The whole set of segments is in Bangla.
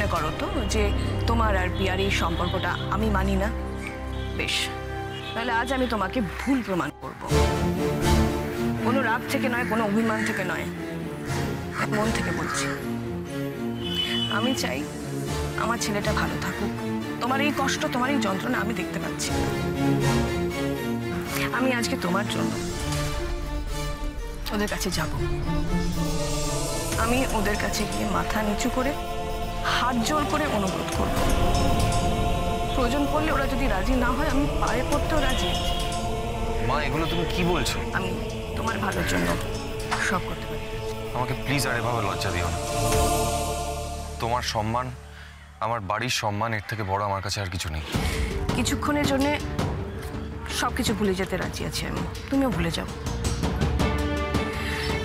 মনে করো তো যে তোমার আর পিয়ার এই সম্পর্কটা আমি মানি না? বেশ, তাহলে আজ আমি তোমাকে ভুল প্রমাণ করব। কোনো রাগ থেকে নয়, কোনো অভিমান থেকে নয়, মন থেকে বলছি। আমি চাই আমার ছেলেটা ভালো থাকুক। তোমার এই কষ্ট, তোমার এই যন্ত্রণা আমি দেখতে পাচ্ছি। আমি আজকে তোমার জন্য ওদের কাছে যাব। আমি ওদের কাছে গিয়ে মাথা নিচু করে হাত জোর করে অনুরোধ করব। প্রয়োজন পড়লে ওরা যদি রাজি না হয় আমি পায়ে পড়তেও রাজি। মা, এগুলো তুমি কি বলছো? আমি তোমার ভালোর জন্য সব করতে পারি। আমাকে প্লিজ আর এভাবে লজ্জা দিও না। তোমার সম্মান, আমার বাড়ির সম্মান, এর থেকে বড় আমার কাছে আর কিছু নেই। কিছুক্ষণের জন্য সবকিছু ভুলে যেতে রাজি আছি আমি, তুমিও ভুলে যাও।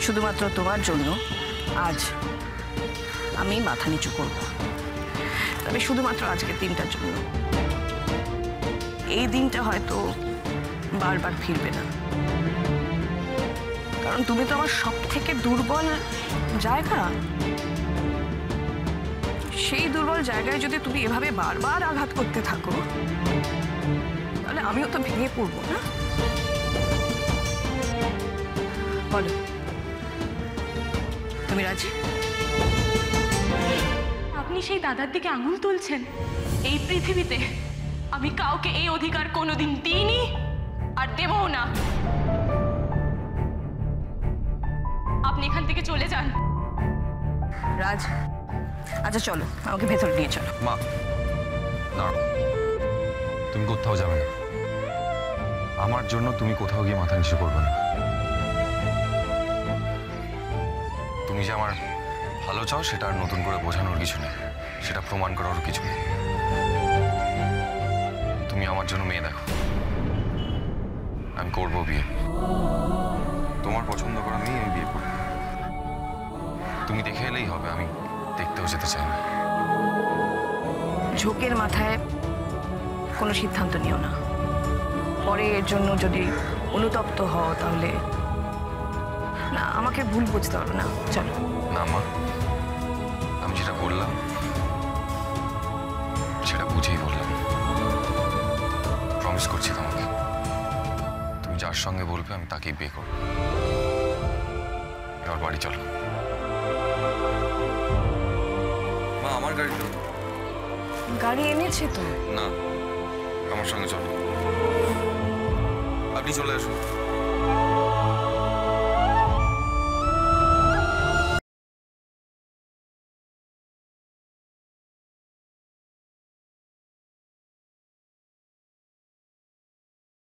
শুধুমাত্র তোমার জন্য আজ আমি মাথা নিচু করব, তবে শুধুমাত্র আজকের দিনটার জন্য। এই দিনটা হয়তো বারবার ফিরবে না, কারণ তুমি তো আমার সব থেকে দুর্বল জায়গা। সেই দুর্বল জায়গায় যদি তুমি এভাবে বারবার আঘাত করতে থাকো তাহলে আমিও তো ভেঙে পড়বো না? বলো, তুমি রাজি? আপনি সেই দাদার দিকে আঙুল তুলছেন? এই পৃথিবীতে আমি কাউকে এই অধিকার কোনোদিন দিইনি আর দেবও না। আপনি এখান থেকে চলে যান। রাজ, আচ্ছা চলো, আমাকে ভেতরে নিয়ে চলো। মা দাঁড়াও, তুমি কোথাও যাবে না। আমার জন্য তুমি কোথাও গিয়ে মাথা নিচু করবে না। তুমি যে আমার ভালো চাও সেটা আর নতুন করে বোঝানোর কিছু নেই, সেটা প্রমাণ করার কিছু নেই। তুমি আমার জন্য মেয়ে দেখো, আমি করবো বিয়ে। তোমার পছন্দ করা মেয়ে আমি বিয়ে করবো। তুমি দেখে এলেই হবে, আমি দেখতেও যেতে চাই না। ঝোঁকের মাথায় কোনো সিদ্ধান্ত নিও না। পরে এর জন্য যদি অনুতপ্ত হও তাহলে না, আমাকে ভুল বুঝতে পারো না। চলো। না মা, আমি যেটা বললাম সেটা বুঝেই বললাম। প্রমিস করছি তোমাকে, তুমি যার সঙ্গে বলবে আমি তাকেই বিয়ে করবো। এবার বাড়ি চলো। মা, আমার গাড়ি তো। গাড়ি এনেছে তো? না, আমার সঙ্গে চলো। আপনি চলে আসুন।